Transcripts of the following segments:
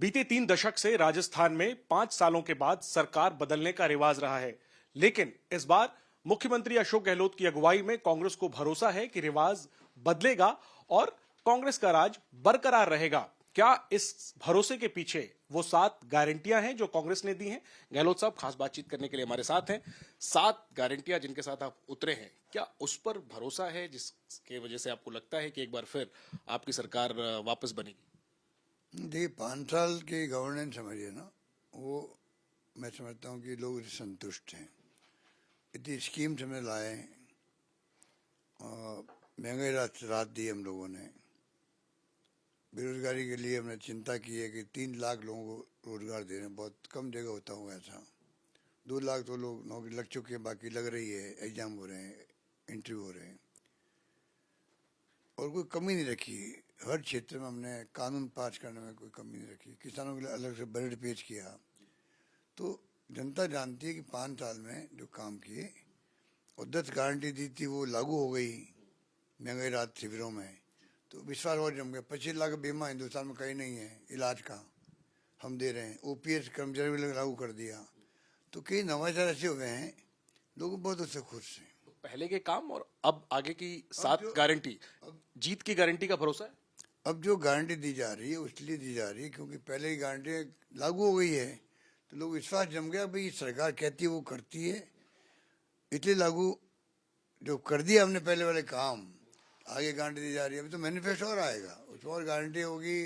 बीते 3 दशक से राजस्थान में 5 सालों के बाद सरकार बदलने का रिवाज रहा है, लेकिन इस बार मुख्यमंत्री अशोक गहलोत की अगुवाई में कांग्रेस को भरोसा है कि रिवाज बदलेगा और कांग्रेस का राज बरकरार रहेगा। क्या इस भरोसे के पीछे वो 7 गारंटियां हैं जो कांग्रेस ने दी हैं? गहलोत साहब खास बातचीत करने के लिए हमारे साथ हैं। 7 गारंटियां जिनके साथ आप उतरे हैं, क्या उस पर भरोसा है जिसके वजह से आपको लगता है कि एक बार फिर आपकी सरकार वापस बनेगी? देखिए 5 साल की गवर्नेंस समझिए ना, वो मैं समझता हूँ कि लोग संतुष्ट हैं। इतनी स्कीम्स हमने लाए, महंगाई राहत दी हम लोगों ने, बेरोजगारी के लिए हमने चिंता की है कि 3 लाख लोगों को रोजगार दे रहे हैं। बहुत कम जगह होता हुआ ऐसा। 2 लाख तो लोग नौकरी लग चुके हैं, बाकी लग रही है, एग्जाम हो रहे हैं, इंटरव्यू हो रहे हैं, और कोई कमी नहीं रखी। हर क्षेत्र में हमने कानून पास करने में कोई कमी नहीं रखी। किसानों के लिए अलग से बजट पेश किया। तो जनता जानती है कि 5 साल में जो काम किए और 10 गारंटी दी थी वो लागू हो गई महंगाई राहत शिविरों में, तो विश्वास और जम गया। 25 लाख बीमा हिंदुस्तान में कहीं नहीं है इलाज का, हम दे रहे हैं। ओपीएस कर्मचारी भी लागू कर दिया। तो कई नवाचार ऐसे हुए हैं, लोग बहुत उससे खुश हैं। पहले के काम और अब आगे की 7 गारंटी, जीत की गारंटी का भरोसा है? अब जो गारंटी दी जा रही है उसलिए दी जा रही है क्योंकि पहले की गारंटी लागू हो गई है, तो लोग विश्वास जम गया भाई सरकार कहती है वो करती है, इसलिए लागू जो कर दिया हमने पहले वाले काम, आगे गारंटी दी जा रही है। अभी तो मैनिफेस्टो और आएगा, उसमें और गारंटी होगी,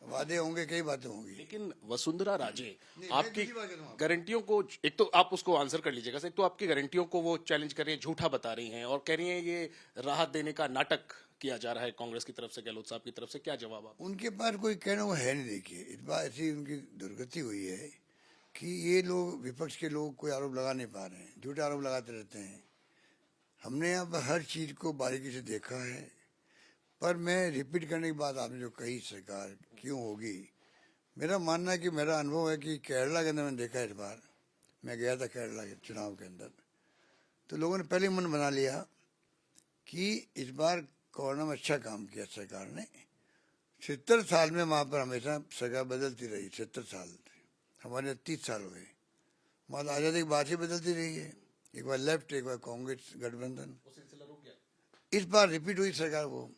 वादे होंगे, कई बातें होंगी। लेकिन वसुंधरा राजे मैं आपकी दूसरी बात कहता हूँ। गारंटियों को, एक तो आप उसको आंसर कर लीजिएगा। एक तो आपकी गारंटियों को वो चैलेंज कर रही है, झूठा बता रही हैं और कह रही हैं ये राहत देने का नाटक किया जा रहा है कांग्रेस की तरफ से, गहलोत साहब की तरफ से। क्या जवाब आप? उनके पास कोई कहने को है नहीं। देखिए इस बार ऐसी उनकी दुर्गति हुई है कि ये लोग, विपक्ष के लोग, कोई आरोप लगा नहीं पा रहे हैं, झूठे आरोप लगाते रहते हैं। हमने अब हर चीज को बारीकी से देखा है, पर मैं रिपीट करने की बात आपने जो कही सरकार क्यों होगी, मेरा मानना है कि मेरा अनुभव है कि केरला के अंदर मैंने देखा इस बार, मैं गया था केरला के चुनाव के अंदर, तो लोगों ने पहले मन बना लिया कि इस बार कोरोना में अच्छा काम किया सरकार ने। 70 साल में वहाँ पर हमेशा सरकार बदलती रही। 70 साल, हमारे 30 साल हो गए, वहाँ तो आज़ादी की बात ही बदलती रही है। एक बार लेफ्ट, एक बार कांग्रेस गठबंधन, इस बार रिपीट हुई सरकार। वो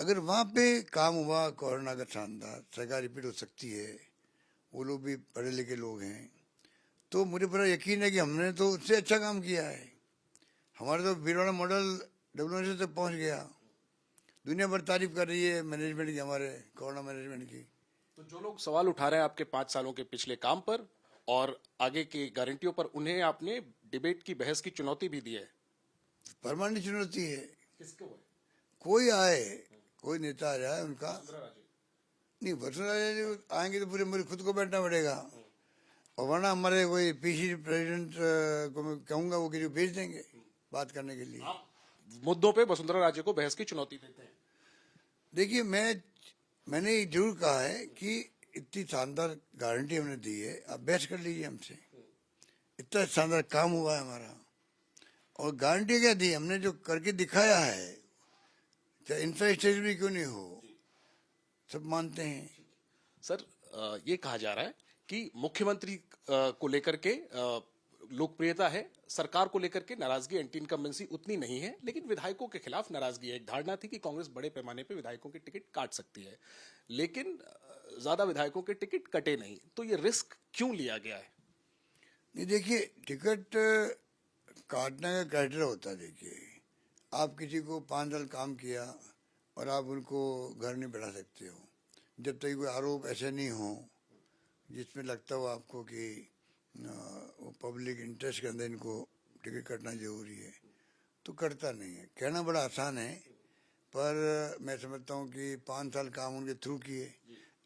अगर वहाँ पे काम हुआ कोरोना का शानदार, सरकार रिपीट हो सकती है। वो लोग भी पढ़े लिखे लोग हैं, तो मुझे पूरा यकीन है कि हमने तो उससे अच्छा काम किया है। हमारे तो भीलवाड़ा मॉडल WNS तक पहुँच गया। दुनिया भर तारीफ कर रही है मैनेजमेंट की, हमारे कोरोना मैनेजमेंट की। तो जो लोग सवाल उठा रहे हैं आपके 5 सालों के पिछले काम पर और आगे की गारंटियों पर, उन्हें आपने डिबेट की, बहस की चुनौती भी दी है। परमानेंट चुनौती है। किसको है? कोई आए, कोई नेता आ जाए उनका नहीं, वसुंधरा आएंगे तो पूरे मुझे खुद को बैठना पड़ेगा, और वरना हमारे कोई पीसी प्रेसिडेंट को मैं कहूँगा वो किसी को भेज देंगे बात करने के लिए। आप मुद्दों पे वसुंधरा राजे को बहस की चुनौती देते हैं? देखिए मैंने ये जरूर कहा है कि इतनी शानदार गारंटी हमने दी है, आप बहस कर लीजिए हमसे। इतना शानदार काम हुआ है हमारा, और गारंटी क्या दी हमने, जो करके दिखाया है, चाहे इंफ्रास्ट्रक्चर भी क्यों नहीं हो, सब मानते हैं। सर, ये कहा जा रहा है कि मुख्यमंत्री को लेकर के लोकप्रियता है, सरकार को लेकर के नाराजगी, एंटी इनकम्बेंसी उतनी नहीं है, लेकिन विधायकों के खिलाफ नाराजगी है। एक धारणा थी कि कांग्रेस बड़े पैमाने पे विधायकों के टिकट काट सकती है, लेकिन ज्यादा विधायकों के टिकट कटे नहीं। तो ये रिस्क क्यों लिया गया है? नहीं देखिए, टिकट काटने का क्राइटेरिया होता है। देखिए, आप किसी को 5 साल काम किया और आप उनको घर नहीं बैठा सकते हो जब तक कोई आरोप ऐसे नहीं हो जिसमें लगता हो आपको कि वो पब्लिक इंटरेस्ट के अंदर इनको टिकट कटना जरूरी है, तो कटता नहीं है। कहना बड़ा आसान है, पर मैं समझता हूँ कि 5 साल काम उनके थ्रू किए।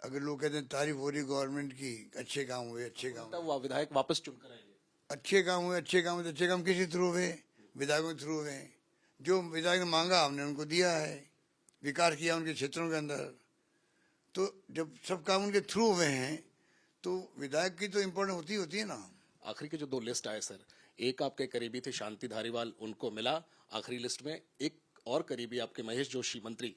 अगर लोग कहते हैं तारीफ हो रही गवर्नमेंट की, अच्छे काम हुए, अच्छे काम हुए, वो विधायक वापस चुनकर आएंगे। अच्छे काम हुए, अच्छे काम हुए, तो अच्छे काम किसी थ्रू हुए, विधायकों के थ्रू हुए। जो विधायक ने मांगा हमने उनको दिया है, विकास किया उनके क्षेत्रों के अंदर। तो जब सब काम उनके थ्रू हुए हैं तो विधायक की तो इम्पोर्टेंट होती है ना। आखिरी के जो 2 लिस्ट आए सर, एक आपके करीबी थे शांति धारीवाल, उनको मिला आखिरी लिस्ट में। एक और करीबी आपके महेश जोशी मंत्री,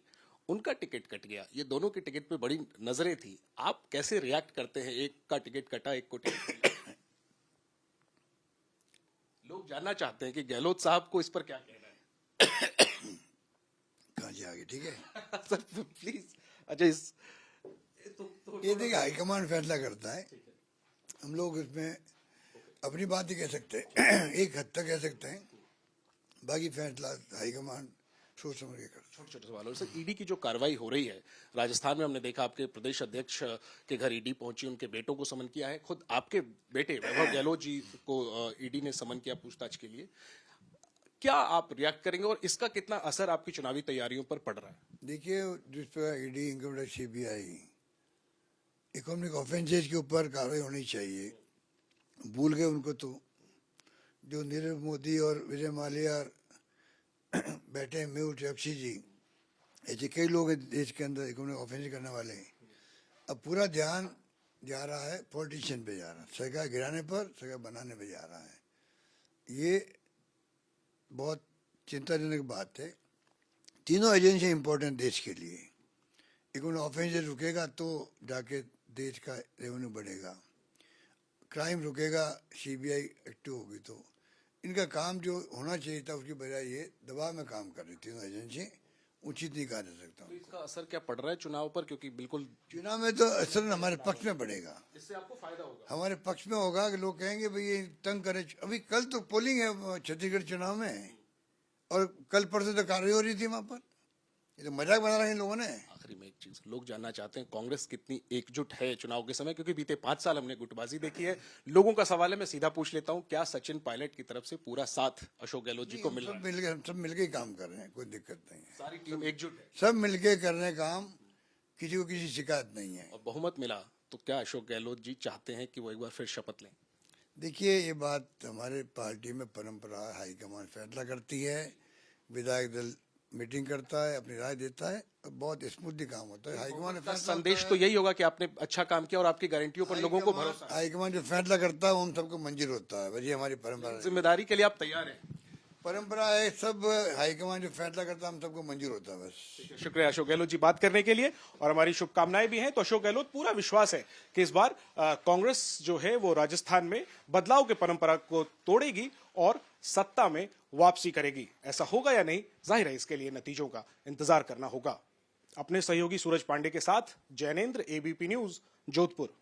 उनका टिकट कट गया, ये दोनों के टिकट पे बड़ी नजरें थी, आप कैसे रिएक्ट करते हैं? एक का टिकट कटा, एक को टिकट मिला। लोग जानना चाहते हैं कि गहलोत साहब को इस पर क्या कहना है। कहाँ से आगे, ठीक है। Sir please. अच्छा, इस ये देखिए हाईकमान फैसला करता है, हम लोग इसमें अपनी बात ही कह सकते हैं, एक हद तक कह सकते हैं, बाकी फैसला हाईकमान सोच समझ के करता है। छोटे छोटे सवालों से ईडी की जो कार्रवाई हो रही है राजस्थान में, हमने देखा आपके प्रदेश अध्यक्ष के घर ईडी पहुंची, उनके बेटों को समन किया है, खुद आपके बेटे वैभव गहलोत जी को ईडी ने समन किया पूछताछ के लिए। क्या आप रिएक्ट करेंगे और इसका कितना असर आपकी चुनावी तैयारियों पर पड़ रहा है? देखिए, जिस पर ED, income tax, CBI, economic offences के ऊपर कार्रवाई होनी चाहिए, भूल गए उनको। तो जो नीरव मोदी और विजय माल्या बैठे हैं, मेहुल चोकसी जी, ऐसे कई लोग हैं देश के अंदर इकोनॉमिक ऑफेंस करने वाले हैं। अब पूरा ध्यान जा रहा है पॉलिटिशियन पे, जा रहा है सरकार गिराने पर, सरकार बनाने पे जा रहा है। ये बहुत चिंताजनक बात है। तीनों एजेंसियां इंपॉर्टेंट देश के लिए। इकोनॉमिक ऑफेंस रुकेगा तो जाके देश का रेवेन्यू बढ़ेगा, क्राइम रुकेगा, सीबीआई एक्टिव होगी। तो इनका काम जो होना चाहिए था उसकी बजाय ये दबाव में काम कर रही तीनों एजेंसी, उचित नहीं कहा जा सकता। तो इसका असर क्या पड़ रहा है चुनाव पर? क्योंकि बिल्कुल चुनाव में तो असर हमारे पक्ष में पड़ेगा, इससे आपको फायदा होगा। हमारे पक्ष में होगा कि लोग कहेंगे भाई ये तंग करे। अभी कल तो पोलिंग है छत्तीसगढ़ चुनाव में, और कल परसों तो कार्रवाई हो रही थी वहां पर। ये तो मजाक बना रहे हैं इन लोगों ने। आखिरी में एक चीज लोग जानना चाहते हैं, कांग्रेस कितनी एकजुट है चुनाव के समय? क्योंकि बीते 5 साल हमने गुटबाजी देखी है। लोगों का सवाल है, मैं सीधा पूछ लेता हूं, क्या सचिन पायलट की तरफ से पूरा साथ अशोक गहलोत जी को मिल रहा है? हम सब मिलके काम कर रहे हैं, कोई दिक्कत नहीं है। सारी टीम एकजुट है सब मिलके कर रहे हैं काम, किसी को किसी शिकायत नहीं है। और बहुमत मिला तो क्या अशोक गहलोत जी चाहते हैं कि वो एक बार फिर शपथ लें? देखिए, ये बात हमारे पार्टी में परंपरा है, हाईकमान फैसला करती है, विधायक दल मीटिंग करता है, अपनी राय देता है, और बहुत स्मूथली काम होता है। हाईकमान का संदेश तो यही होगा कि आपने अच्छा काम किया और आपकी गारंटियों पर लोगों को भरोसा है। हाईकमान जो फैसला करता है उन सबको मंजूर होता है, बस ये हमारी परंपरा है। जिम्मेदारी के लिए आप तैयार हैं? परंपरा है, सब हाईकमान जो फैसला करता है हम सबको मंजूर होता है बस। शुक्रिया अशोक गहलोत जी बात करने के लिए, और हमारी शुभकामनाएं भी हैं। तो अशोक गहलोत, पूरा विश्वास है कि इस बार कांग्रेस जो है वो राजस्थान में बदलाव के परंपरा को तोड़ेगी और सत्ता में वापसी करेगी। ऐसा होगा या नहीं, जाहिर है इसके लिए नतीजों का इंतजार करना होगा। अपने सहयोगी सूरज पांडे के साथ जैनेंद्र, एबीपी न्यूज, जोधपुर।